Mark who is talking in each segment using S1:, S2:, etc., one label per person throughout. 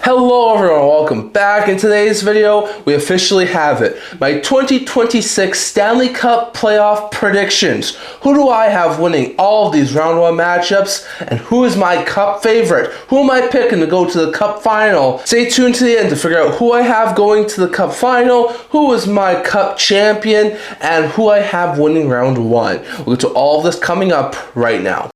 S1: Hello everyone, welcome back. In today's video, we officially have it. My 2026 Stanley Cup playoff predictions. Who do I have winning all of these round 1 matchups? And who is my cup favorite? Who am I picking to go to the cup final? Stay tuned to the end to figure out who I have going to the cup final, who is my cup champion, and who I have winning round 1. We'll get to all of this coming up right now.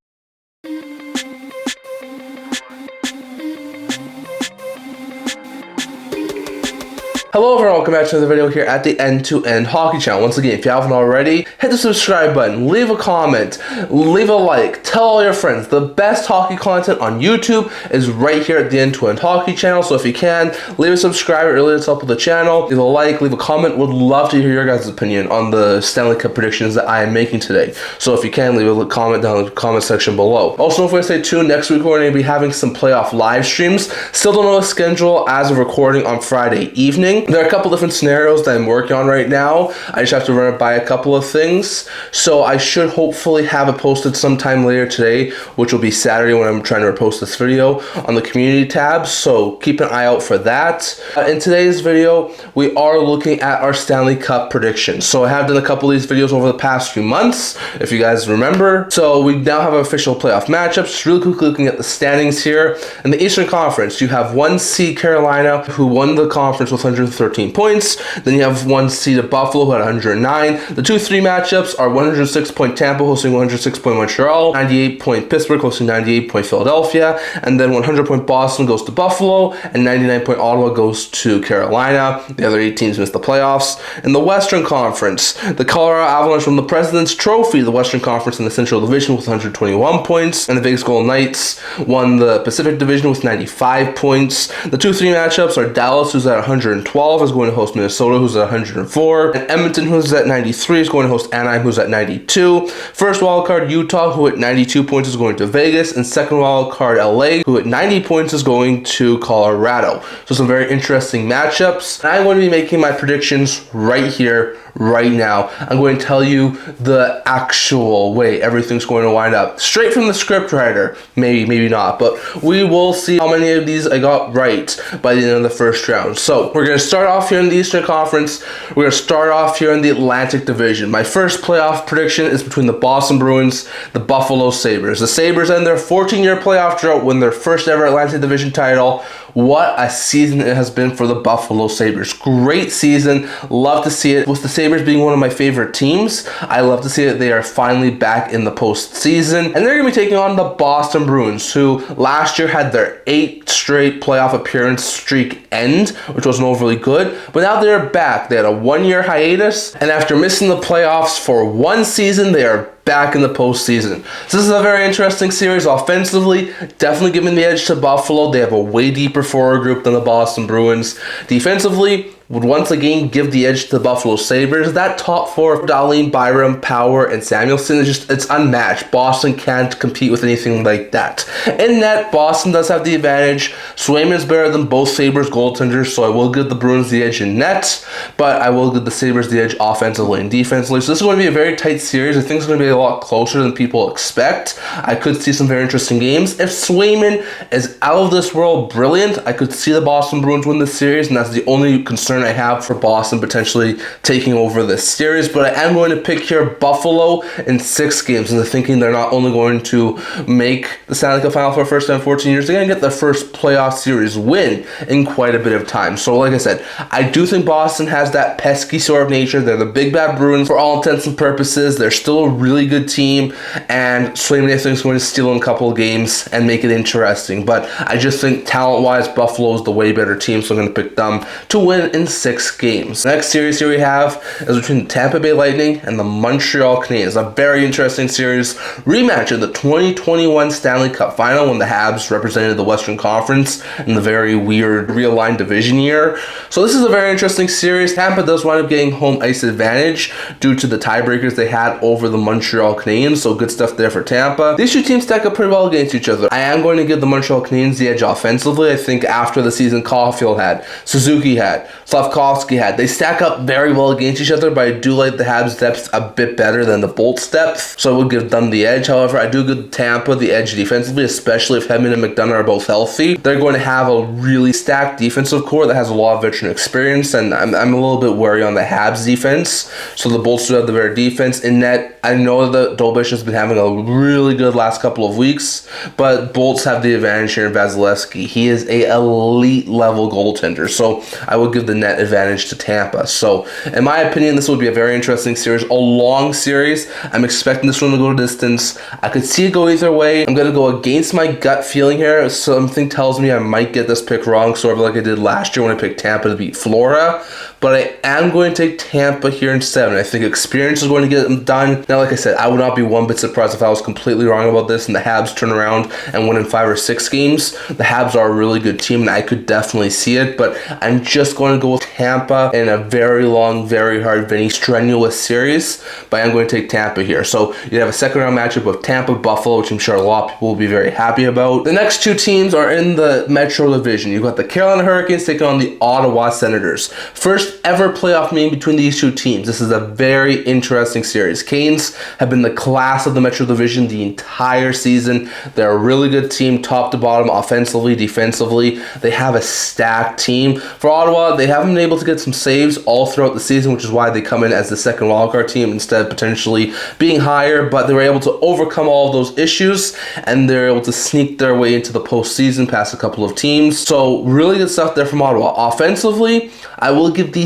S1: Hello everyone, welcome back to another video here at the End-to-End Hockey Channel. Once again, if you haven't already, hit the subscribe button, leave a comment, leave a like, tell all your friends. The best hockey content on YouTube is right here at the End-to-End Hockey Channel, so if you can, leave a subscribe, it really does help with the channel. Leave a like, leave a comment, would love to hear your guys' opinion on the Stanley Cup predictions that I am making today. So if you can, leave a comment down in the comment section below. Also, don't forget to stay tuned, next week we're going to be having some playoff live streams. Still don't know the schedule as of recording on Friday evening. There are a couple different scenarios that I'm working on right now. I just have to run it by a couple of things. So I should hopefully have it posted sometime later today, which will be Saturday when I'm trying to repost this video on the community tab. So keep an eye out for that. In today's video, we are looking at our Stanley Cup predictions. So I have done a couple of these videos over the past few months, if you guys remember. So we now have official playoff matchups. Just really quickly looking at the standings here. In the Eastern Conference, you have 1 seed Carolina, who won the conference with 113 points. Then you have 1 seed Buffalo, who had 109. The 2-3 matchups are 106 point Tampa hosting 106 point Montreal, 98 point Pittsburgh hosting 98 point Philadelphia, and then 100 point Boston goes to Buffalo, and 99 point Ottawa goes to Carolina. The other 8 teams missed the playoffs. In the Western Conference, the Colorado Avalanche won the President's Trophy, the Western Conference in the Central Division with 121 points, and the Vegas Golden Knights won the Pacific Division with 95 points. The 2-3 matchups are Dallas, who's at 112, is going to host Minnesota, who's at 104, and Edmonton, who's at 93, is going to host Anaheim, who's at 92. First wildcard Utah, who at 92 points is going to Vegas, and second wildcard LA, who at 90 points is going to Colorado. So some very interesting matchups. And I'm going to be making my predictions right here, right now. I'm going to tell you the actual way everything's going to wind up. Straight from the script writer. Maybe not, but we will see how many of these I got right by the end of the first round. So we're going to start off here in the Eastern Conference. We're going to start off here in the Atlantic Division. My first playoff prediction is between the Boston Bruins, the Buffalo Sabres. The Sabres end their 14-year playoff drought, win their first ever Atlantic Division title. What a season it has been for the Buffalo Sabres. Great season. Love to see it. With the Sabres being one of my favorite teams, I love to see that they are finally back in the postseason. And they're going to be taking on the Boston Bruins, who last year had their 8th straight playoff appearance streak end, which wasn't overly good. But now they're back. They had a 1-year hiatus, and after missing the playoffs for 1 season, they are back in the postseason. So this is a very interesting series. Offensively, definitely giving the edge to Buffalo. They have a way deeper forward group than the Boston Bruins. Defensively, would once again give the edge to the Buffalo Sabres. That top 4 of Dahlin, Byram, Power, and Samuelson is just, it's unmatched. Boston can't compete with anything like that. In net, Boston does have the advantage. Swayman is better than both Sabres goaltenders, so I will give the Bruins the edge in net, but I will give the Sabres the edge offensively and defensively. So this is going to be a very tight series. I think it's going to be a lot closer than people expect. I could see some very interesting games. If Swayman is out of this world brilliant, I could see the Boston Bruins win this series, and that's the only concern I have for Boston potentially taking over this series. But I am going to pick here Buffalo in 6 games, and they're thinking they're not only going to make the Stanley Cup final for the first time in 14 years, they're going to get their first playoff series win in quite a bit of time. So like I said, I do think Boston has that pesky sort of nature. They're the big bad Bruins for all intents and purposes. They're still a really good team, and Swayman I think is going to steal in a couple of games and make it interesting. But I just think talent-wise, Buffalo is the way better team, so I'm going to pick them to win in 6 games. The next series here we have is between the Tampa Bay Lightning and the Montreal Canadiens. A very interesting series. Rematch of the 2021 Stanley Cup Final when the Habs represented the Western Conference in the very weird realigned division year. So this is a very interesting series. Tampa does wind up getting home ice advantage due to the tiebreakers they had over the Montreal Canadiens, so good stuff there for Tampa. These 2 teams stack up pretty well against each other. I am going to give the Montreal Canadiens the edge offensively. I think after the season Caulfield had, Suzuki had, Slavkovsky had. They stack up very well against each other, but I do like the Habs' depth a bit better than the Bolts' depth, so I would give them the edge. However, I do give Tampa the edge defensively, especially if Hedman and McDonough are both healthy. They're going to have a really stacked defensive core that has a lot of veteran experience, and I'm a little bit worried on the Habs' defense. So the Bolts do have the better defense. In net, I know that Dobish has been having a really good last couple of weeks, but Bolts have the advantage here in Vasilevsky. He is a elite level goaltender, so I would give the net advantage to Tampa. So in my opinion, this would be a very interesting series, a long series. I'm expecting this one to go to distance. I could see it go either way. I'm going to go against my gut feeling here. Something tells me I might get this pick wrong, sort of like I did last year when I picked Tampa to beat Florida. But I am going to take Tampa here in 7. I think experience is going to get them done. Now, like I said, I would not be one bit surprised if I was completely wrong about this and the Habs turn around and win in 5 or 6 games. The Habs are a really good team, and I could definitely see it. But I'm just going to go with Tampa in a very long, very hard, very strenuous series. But I'm going to take Tampa here. So you have a second round matchup of Tampa-Buffalo, which I'm sure a lot of people will be very happy about. The next 2 teams are in the Metro Division. You've got the Carolina Hurricanes taking on the Ottawa Senators. First ever playoff meeting between these 2 teams. This is a very interesting series. Canes have been the class of the Metro Division the entire season. They're a really good team, top to bottom, offensively, defensively. They have a stacked team. For Ottawa, they haven't been able to get some saves all throughout the season, which is why they come in as the second wildcard team instead of potentially being higher, but they were able to overcome all of those issues, and they're able to sneak their way into the postseason past a couple of teams. So really good stuff there from Ottawa. Offensively, I will give the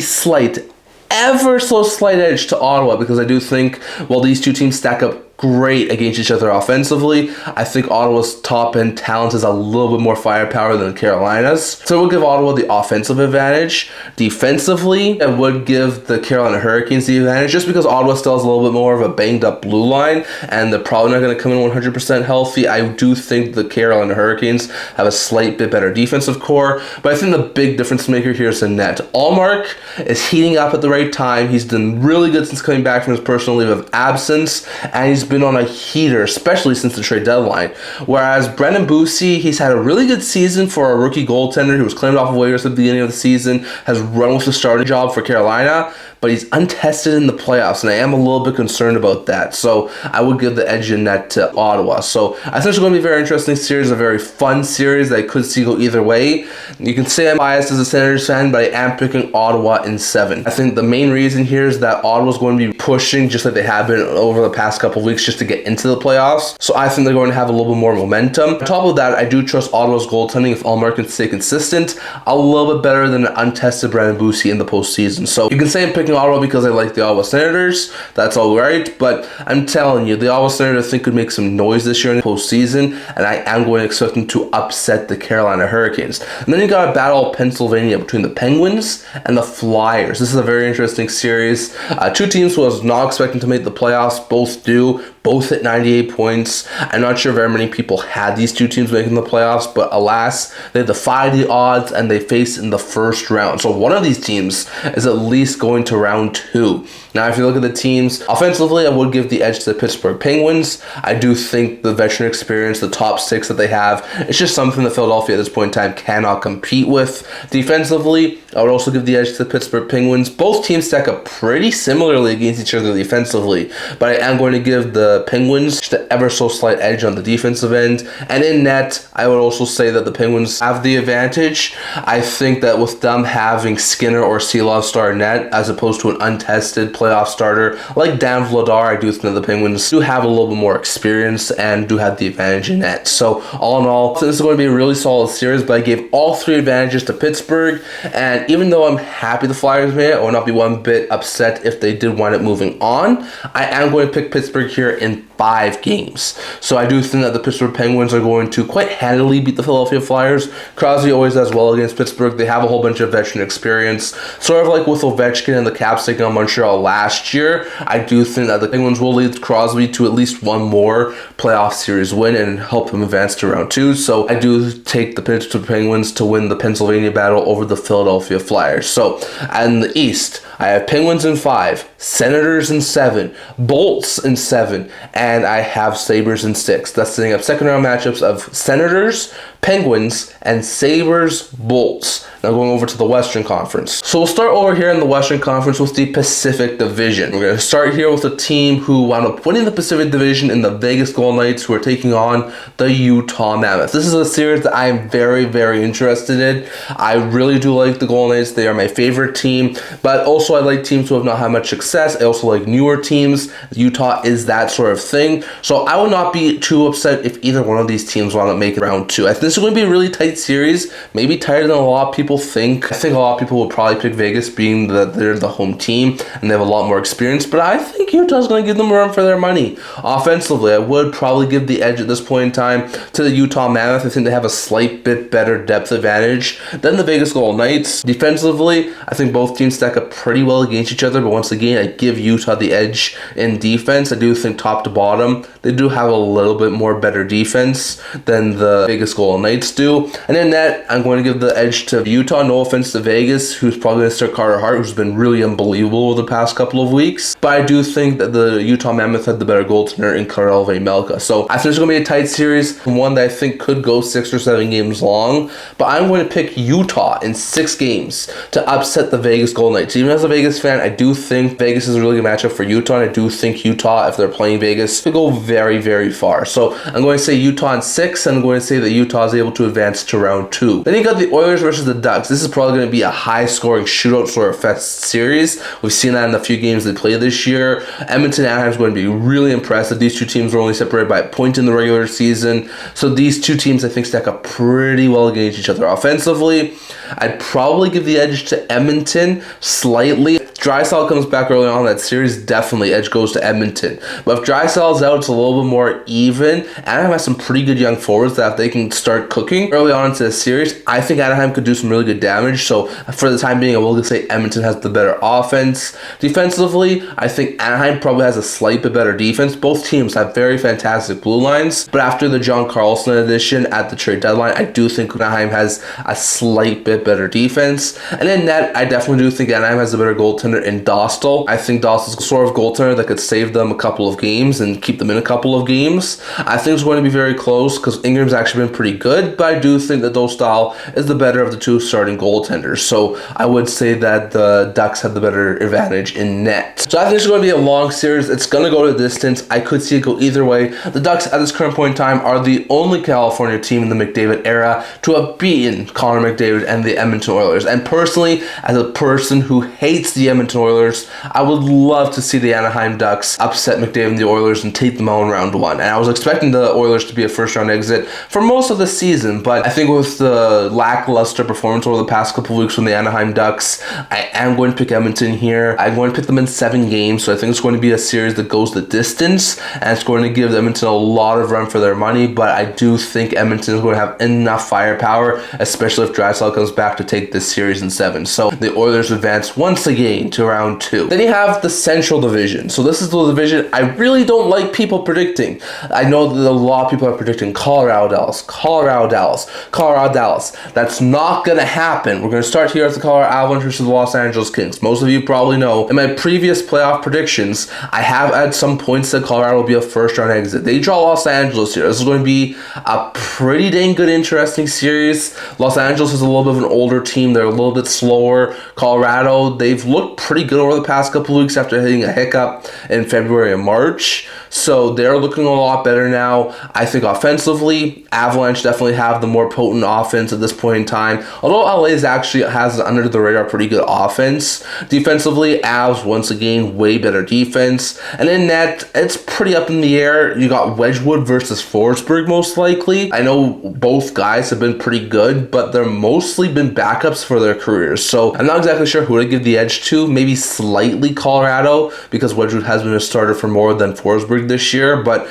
S1: ever so slight edge to Ottawa, because I do think while these 2 teams stack up great against each other offensively, I think Ottawa's top end talent has a little bit more firepower than Carolina's. So I would give Ottawa the offensive advantage. Defensively, I would give the Carolina Hurricanes the advantage, just because Ottawa still has a little bit more of a banged up blue line, and they're probably not going to come in 100% healthy. I do think the Carolina Hurricanes have a slight bit better defensive core, but I think the big difference maker here is the net. Allmark is heating up at the right time. He's done really good since coming back from his personal leave of absence, and he's been on a heater, especially since the trade deadline. Whereas Brendan Boussey, he's had a really good season for a rookie goaltender who was claimed off of waivers at the beginning of the season, has run with the starting job for Carolina, but he's untested in the playoffs, and I am a little bit concerned about that. So I would give the edge in that to Ottawa. So I think it's going to be a very interesting series, a very fun series that I could see go either way. You can say I'm biased as a Senators fan, but I am picking Ottawa in 7. I think the main reason here is that Ottawa's going to be pushing just like they have been over the past couple of weeks just to get into the playoffs. So I think they're going to have a little bit more momentum. On top of that, I do trust Ottawa's goaltending if Allmark can stay consistent a little bit better than an untested Brendan Boussey in the postseason. So you can say I'm picking Ottawa because I like the Ottawa Senators. That's all right, but I'm telling you, the Ottawa Senators I think could make some noise this year in the postseason, and I am going to expect them to upset the Carolina Hurricanes. And then you got a battle of Pennsylvania between the Penguins and the Flyers. This is a very interesting series. 2 teams who I was not expecting to make the playoffs, both do. Both hit 98 points. I'm not sure very many people had these 2 teams making the playoffs, but alas, they defied the odds and they faced in the first round. So one of these teams is at least going to round 2. Now, if you look at the teams, offensively, I would give the edge to the Pittsburgh Penguins. I do think the veteran experience, the top 6 that they have, it's just something that Philadelphia at this point in time cannot compete with. Defensively, I would also give the edge to the Pittsburgh Penguins. Both teams stack up pretty similarly against each other defensively, but I am going to give the Penguins just an ever so slight edge on the defensive end. And in net, I would also say that the Penguins have the advantage. I think that with them having Skinner or Seelov start net as opposed to an untested playoff starter like Dan Vladar, I do think that the Penguins do have a little bit more experience and do have the advantage in net. So all in all, this is going to be a really solid series, but I gave all 3 advantages to Pittsburgh, and even though I'm happy the Flyers made it, I would not be one bit upset if they did wind up moving on. I am going to pick Pittsburgh here in 5 games. So I do think that the Pittsburgh Penguins are going to quite handily beat the Philadelphia Flyers. Crosby always does well against Pittsburgh. They have a whole bunch of veteran experience. Sort of like with Ovechkin and the Caps taking on Montreal last year, I do think that the Penguins will lead Crosby to at least one more playoff series win and help him advance to round 2. So I do take the Pittsburgh Penguins to win the Pennsylvania battle over the Philadelphia Flyers. So in the East, I have Penguins in 5, Senators in 7, Bolts in 7, and I have Sabres in 6. That's setting up second round matchups of Senators, Penguins, and Sabres, Bolts. Now going over to the Western Conference. So we'll start over here in the Western Conference with the Pacific Division. We're going to start here with a team who wound up winning the Pacific Division in the Vegas Golden Knights, who are taking on the Utah Mammoth. This is a series that I am very, very interested in. I really do like the Golden Knights. They are my favorite team, but also I like teams who have not had much success. I also like newer teams. Utah is that sort of thing. So I would not be too upset if either one of these teams wound up making round 2. I think this is going to be a really tight series, maybe tighter than a lot of people think. I think a lot of people would probably pick Vegas, being that they're the home team and they have a lot more experience, but I think Utah's going to give them a run for their money. Offensively, I would probably give the edge at this point in time to the Utah Mammoth. I think they have a slight bit better depth advantage than the Vegas Golden Knights. Defensively, I think both teams stack up pretty well against each other, but once again, I give Utah the edge in defense. I do think top to bottom, they do have a little bit more better defense than the Vegas Golden Knights do. And in that, I'm going to give the edge to Utah. No offense to Vegas, who's probably going to start Carter Hart, who's been really unbelievable over the past couple of weeks. But I do think that the Utah Mammoth had the better goaltender in Karel Vejmelka. So I think it's going to be a tight series, one that I think could go 6 or 7 games long. But I'm going to pick Utah in 6 games to upset the Vegas Golden Knights. Even as a Vegas fan, I do think Vegas is a really good matchup for Utah. And I do think Utah, if they're playing Vegas, could go very, very far. So I'm going to say Utah in 6, and I'm going to say that Utah is able to advance to round 2. Then you got the Oilers versus the Ducks. This is probably going to be a high-scoring shootout sort of fest series. We've seen that in a few games they played this year. Edmonton Anaheim is going to be really impressive. These two teams were only separated by a point in the regular season. So these two teams, I think, stack up pretty well against each other. Offensively, I'd probably give the edge to Edmonton slightly. If Draisaitl comes back early on in that series, definitely edge goes to Edmonton. But if Draisaitl's out, it's a little bit more even. Anaheim has some pretty good young forwards that if they can start cooking early on into the series, I think Anaheim could do some really good damage. So for the time being, I will say Edmonton has the better offense. Defensively, I think Anaheim probably has a slight bit better defense. Both teams have very fantastic blue lines, but after the John Carlson addition at the trade deadline, I do think Anaheim has a slight bit better defense. And in net, I definitely do think Anaheim has a better goaltender in Dostal. I think Dostal's the sort of goaltender that could save them a couple of games and keep them in a couple of games. I think it's going to be very close because Ingram's actually been pretty good, but I do think that Dostal is the better of the two starting goaltenders. So I would say that the Ducks have the better advantage in net. So I think it's going to be a long series. It's going to go to distance. I could see it go either way. The Ducks at this current point in time are the only California team in the McDavid era to have beaten Connor McDavid and the Edmonton Oilers. And personally, as a person who hates the Edmonton Oilers, I would love to see the Anaheim Ducks upset McDavid and the Oilers and take them out in round 1. And I was expecting the Oilers to be a first round exit for most of the season, but I think with the lackluster performance over the past couple of weeks from the Anaheim Ducks, I am going to pick Edmonton here. I'm going to pick them in 7 games, so I think it's going to be a series that goes the distance, and it's going to give Edmonton a lot of run for their money, but I do think Edmonton is going to have enough firepower, especially if Draisaitl comes back to take this series in 7. So the Oilers advance once again to round 2. Then you have the Central Division. So this is the division I really don't like people predicting. I know that a lot of people are predicting Colorado, Dallas, Colorado, Dallas, Colorado, Dallas. That's not going to happen. We're going to start here at the Colorado Avalanche versus the Los Angeles Kings. Most of you probably know in my previous playoff predictions, I have at some points said Colorado will be a first round exit. They draw Los Angeles here. This is going to be a pretty dang good, interesting series. Los Angeles is a little bit of an older team. They're a little bit slower. Colorado, they've looked pretty good over the past couple of weeks after hitting a hiccup in February and March. So they're looking a lot better now. I think offensively, Avalanche definitely have the more potent offense at this point in time. Although LA actually has under the radar pretty good offense. Defensively, Avs once again way better defense. And in net, it's pretty up in the air. You got Wedgwood versus Forsberg most likely. I know both guys have been pretty good, but they're mostly been backups for their careers. So I'm not exactly sure who to give the edge to. Maybe slightly Colorado because Wedgwood has been a starter for more than Forsberg this year, but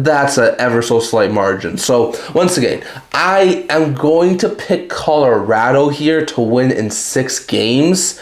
S1: that's an ever so slight margin. So once again, I am going to pick Colorado here to win in 6 games.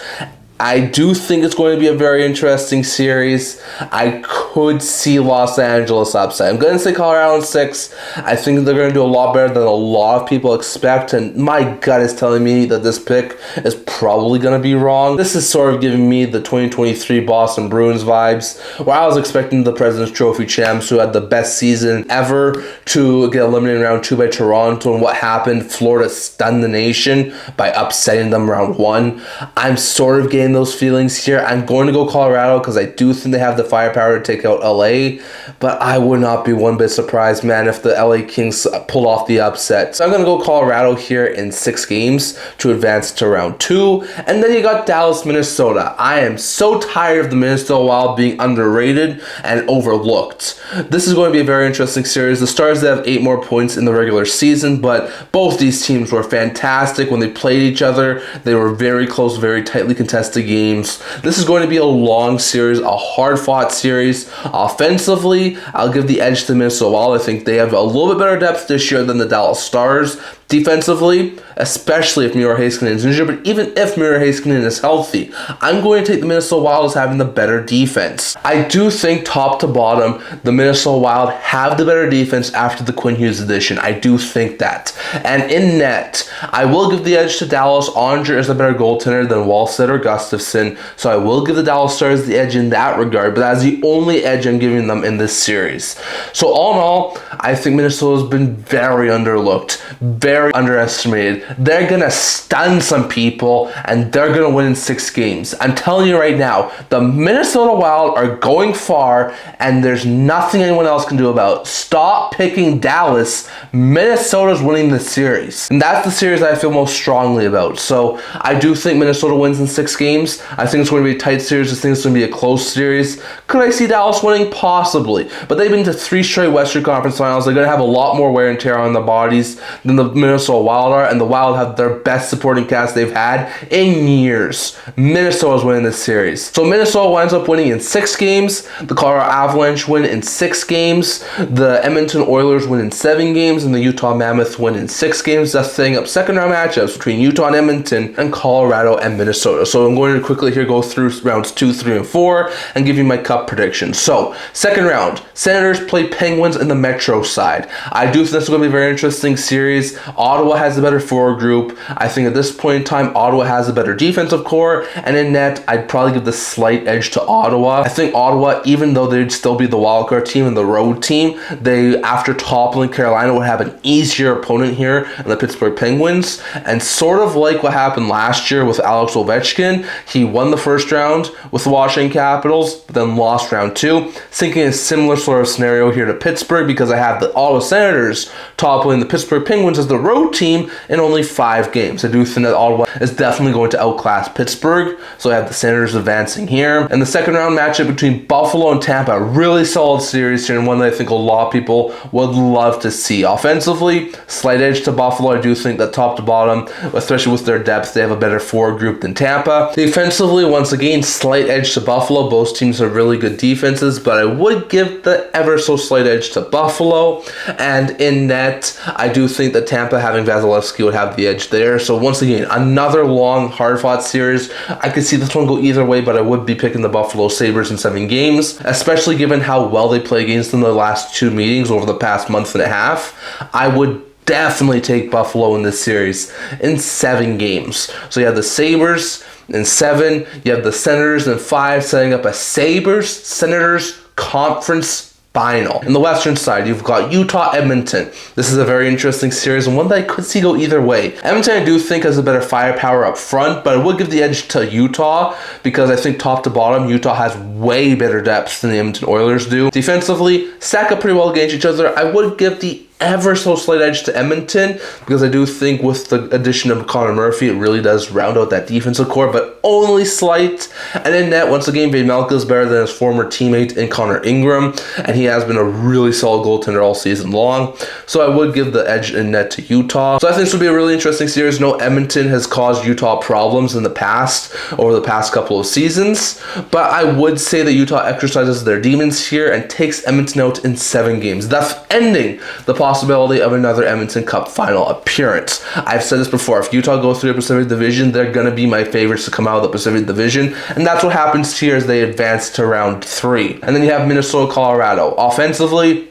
S1: I do think it's going to be a very interesting series. I could see Los Angeles upset. I'm going to say Colorado in 6. I think they're going to do a lot better than a lot of people expect, and my gut is telling me that this pick is probably going to be wrong. This is sort of giving me the 2023 Boston Bruins vibes, where I was expecting the President's Trophy champs, who had the best season ever, to get eliminated in round 2 by Toronto, and what happened? Florida stunned the nation by upsetting them round 1. I'm sort of getting those feelings here. I'm going to go Colorado because I do think they have the firepower to take out LA, but I would not be one bit surprised, man, if the LA Kings pulled off the upset. So I'm going to go Colorado here in 6 games to advance to round 2. And then you got Dallas, Minnesota. I am so tired of the Minnesota Wild being underrated and overlooked. This is going to be a very interesting series. The Stars have 8 more points in the regular season, but both these teams were fantastic when they played each other. They were very close, very tightly contested games. This is going to be a long series, a hard-fought series. Offensively, I'll give the edge to Minnesota Wild. I think they have a little bit better depth this year than the Dallas Stars. Defensively, especially if Miro Heiskanen is injured, but even if Miro Heiskanen is healthy, I'm going to take the Minnesota Wild as having the better defense. I do think top to bottom, the Minnesota Wild have the better defense after the Quinn Hughes edition. I do think that. And in net, I will give the edge to Dallas. Andre is a better goaltender than Wallstedt or Gustafsson, so I will give the Dallas Stars the edge in that regard, but that's the only edge I'm giving them in this series. So all in all, I think Minnesota's been very underlooked, very underestimated. They're gonna stun some people and they're gonna win in 6 games. I'm telling you right now, the Minnesota Wild are going far and there's nothing anyone else can do about it. Stop picking Dallas. Minnesota's winning the series. And that's the series I feel most strongly about. So I do think Minnesota wins in 6 games. I think it's going to be a tight series. I think it's going to be a close series. Could I see Dallas winning? Possibly. But they've been to 3 straight Western Conference Finals. They're going to have a lot more wear and tear on their bodies than the Minnesota Wild are, and the Wild have their best supporting cast they've had in years. Minnesota's winning this series. So Minnesota winds up winning in 6 games. The Colorado Avalanche win in 6 games. The Edmonton Oilers win in 7 games, and the Utah Mammoth win in 6 games. That's setting up second round matchups between Utah and Edmonton and Colorado and Minnesota. So I'm going to quickly here go through rounds 2, 3, and 4 and give you my cup predictions. So second round, Senators play Penguins in the Metro side. I do think this is going to be a very interesting series. Ottawa has a better forward group. I think at this point in time, Ottawa has a better defensive core, and in net, I'd probably give the slight edge to Ottawa. I think Ottawa, even though they'd still be the wildcard team and the road team, they, after toppling Carolina, would have an easier opponent here in the Pittsburgh Penguins, and sort of like what happened last year with Alex Ovechkin, he won the first round with the Washington Capitals, but then lost round 2. Thinking a similar sort of scenario here to Pittsburgh, because I have the Ottawa Senators toppling the Pittsburgh Penguins as the road team in only 5 games. I do think that Ottawa is definitely going to outclass Pittsburgh, so I have the Senators advancing here. And the second round matchup between Buffalo and Tampa, a really solid series here, and one that I think a lot of people would love to see. Offensively, slight edge to Buffalo. I do think that top to bottom, especially with their depth, they have a better forward group than Tampa. Defensively, once again, slight edge to Buffalo. Both teams have really good defenses, but I would give the ever so slight edge to Buffalo. And in net, I do think that Tampa, having Vasilevsky, would have the edge there. So once again, another long, hard-fought series. I could see this one go either way, but I would be picking the Buffalo Sabres in 7 games, especially given how well they play against them the last 2 meetings over the past month and a half. I would definitely take Buffalo in this series in 7 games. So you have the Sabres in 7, you have the Senators in 5, setting up a Sabres-Senators conference final. In the western side, you've got Utah, Edmonton. This is a very interesting series and one that I could see go either way. Edmonton, I do think, has a better firepower up front, but I would give the edge to Utah because I think top to bottom, Utah has way better depth than the Edmonton Oilers do. Defensively, stack up pretty well against each other. I would give the ever so slight edge to Edmonton because I do think with the addition of Connor Murphy, it really does round out that defensive core, but only slight. And in net, once again, Vejmelka is better than his former teammate in Connor Ingram, and he has been a really solid goaltender all season long. So I would give the edge in net to Utah. So I think this would be a really interesting series. No, Edmonton has caused Utah problems in the past, over the past couple of seasons, but I would say that Utah exercises their demons here and takes Edmonton out in 7 games, thus ending the possibility of another Edmonton Cup final appearance. I've said this before, if Utah goes through the Pacific Division, they're going to be my favorites to come out of the Pacific Division, and that's what happens here as they advance to round 3. And then you have Minnesota, Colorado. Offensively,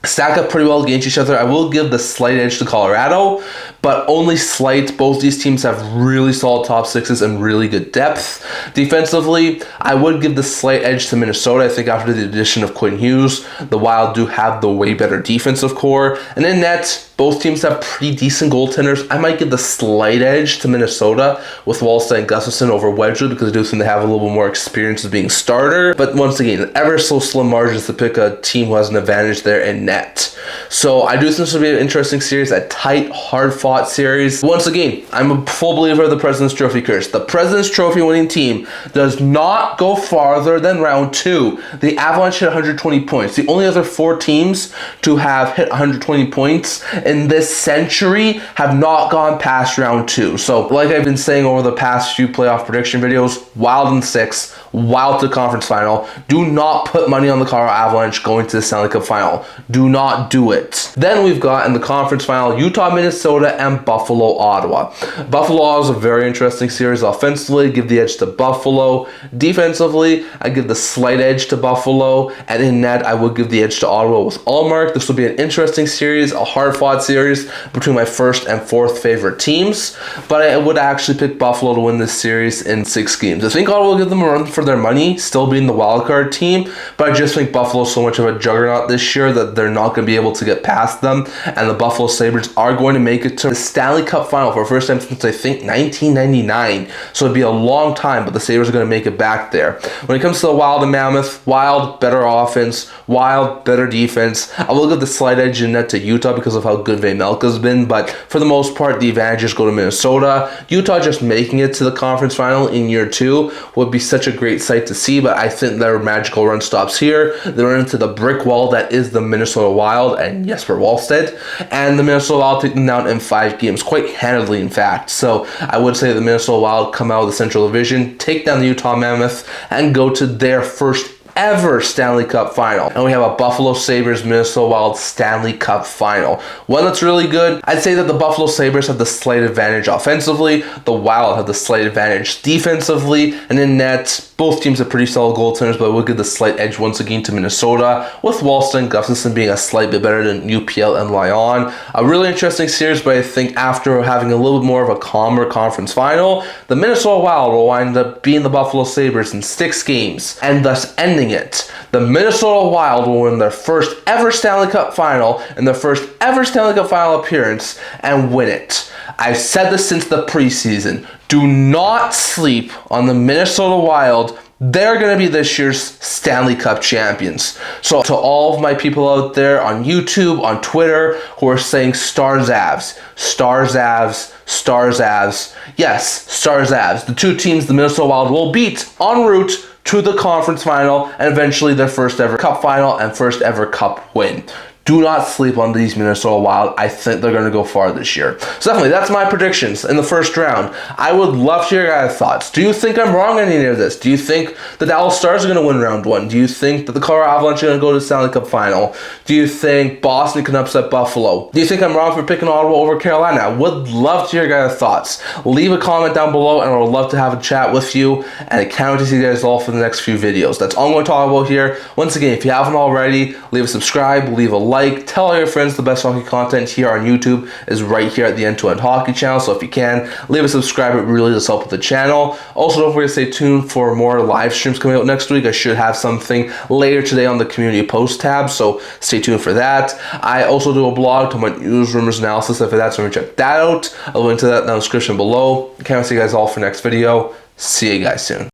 S1: stack up pretty well against each other. I will give the slight edge to Colorado, but only slight. Both these teams have really solid top sixes and really good depth. Defensively, I would give the slight edge to Minnesota. I think after the addition of Quinn Hughes, the Wild do have the way better defensive core. And in net, both teams have pretty decent goaltenders. I might give the slight edge to Minnesota with Wallstedt and Gustafsson over Wedgwood because I do think they have a little bit more experience as being starter. But once again, ever so slim margins to pick a team who has an advantage there in net. So I do think this will be an interesting series, a tight, hard-fought series. Once again, I'm a full believer of the President's Trophy curse. The President's Trophy winning team does not go farther than round 2. The Avalanche hit 120 points. The only other 4 teams to have hit 120 points in this century have not gone past round 2. So like I've been saying over the past few playoff prediction videos, Wild in 6, Wild to the conference final. Do not put money on the Colorado Avalanche going to the Stanley Cup final. Do not do it. Then we've got in the conference final Utah, Minnesota, and Buffalo, Ottawa. Buffalo is a very interesting series. Offensively, give the edge to Buffalo. Defensively, I give the slight edge to Buffalo. And in net, I would give the edge to Ottawa with Allmark. This will be an interesting series, a hard-fought series between my first and fourth favorite teams. But I would actually pick Buffalo to win this series in 6 games. I think Ottawa will give them a run for their money, still being the wildcard team. But I just think Buffalo's so much of a juggernaut this year that they're not going to be able to get past them. And the Buffalo Sabres are going to make it to the Stanley Cup final for the first time since I think 1999. So it'd be a long time, but the Sabres are going to make it back there. When it comes to the Wild and Mammoth, Wild, better offense, Wild, better defense. I will give the slight edge in net to Utah because of how good Vejmelka's been, but for the most part, the advantages go to Minnesota. Utah just making it to the conference final in year 2 would be such a great sight to see, but I think their magical run stops here. They run into the brick wall that is the Minnesota Wild and Jesper Wallstedt, and the Minnesota Wild take them down in 5 games, quite handily in fact. So I would say the Minnesota Wild come out of the Central Division, take down the Utah Mammoth, and go to their first ever Stanley Cup final. And we have a Buffalo Sabres Minnesota Wild Stanley Cup final. One that's really good. I'd say that the Buffalo Sabres have the slight advantage offensively, the Wild have the slight advantage defensively, and in net, both teams have pretty solid goaltenders, but I would give the slight edge once again to Minnesota, with Wallstedt and Gustafsson being a slight bit better than UPL and Lyon. A really interesting series, but I think after having a little bit more of a calmer conference final, the Minnesota Wild will wind up being the Buffalo Sabres in 6 games, and thus ending it. The Minnesota Wild will win their first ever Stanley Cup final and their first ever Stanley Cup final appearance and win it. I've said this since the preseason. Do not sleep on the Minnesota Wild. They're going to be this year's Stanley Cup champions. So to all of my people out there on YouTube, on Twitter, who are saying Stars Avs, Stars Avs, Stars Avs. Yes, Stars Avs. The 2 teams the Minnesota Wild will beat en route to the conference final and eventually their first ever cup final and first ever cup win. Do not sleep on these Minnesota Wild. I think they're going to go far this year. So definitely, that's my predictions in the first round. I would love to hear your guys' thoughts. Do you think I'm wrong on any of this? Do you think the Dallas Stars are going to win round 1? Do you think that the Colorado Avalanche are going to go to the Stanley Cup final? Do you think Boston can upset Buffalo? Do you think I'm wrong for picking Ottawa over Carolina? I would love to hear your guys' thoughts. Leave a comment down below and I would love to have a chat with you. And I can't wait to see you guys all for the next few videos. That's all I'm going to talk about here. Once again, if you haven't already, leave a subscribe, leave a like, tell all your friends the best hockey content here on YouTube is right here at the End-to-End Hockey channel. So if you can, leave a subscribe. It really does help with the channel. Also, don't forget to stay tuned for more live streams coming out next week. I should have something later today on the community post tab, so stay tuned for that. I also do a blog talking about news, rumors, analysis, stuff like that, so check that out. I'll link to that in the description below. Can't wait to see you guys all for next video. See you guys soon.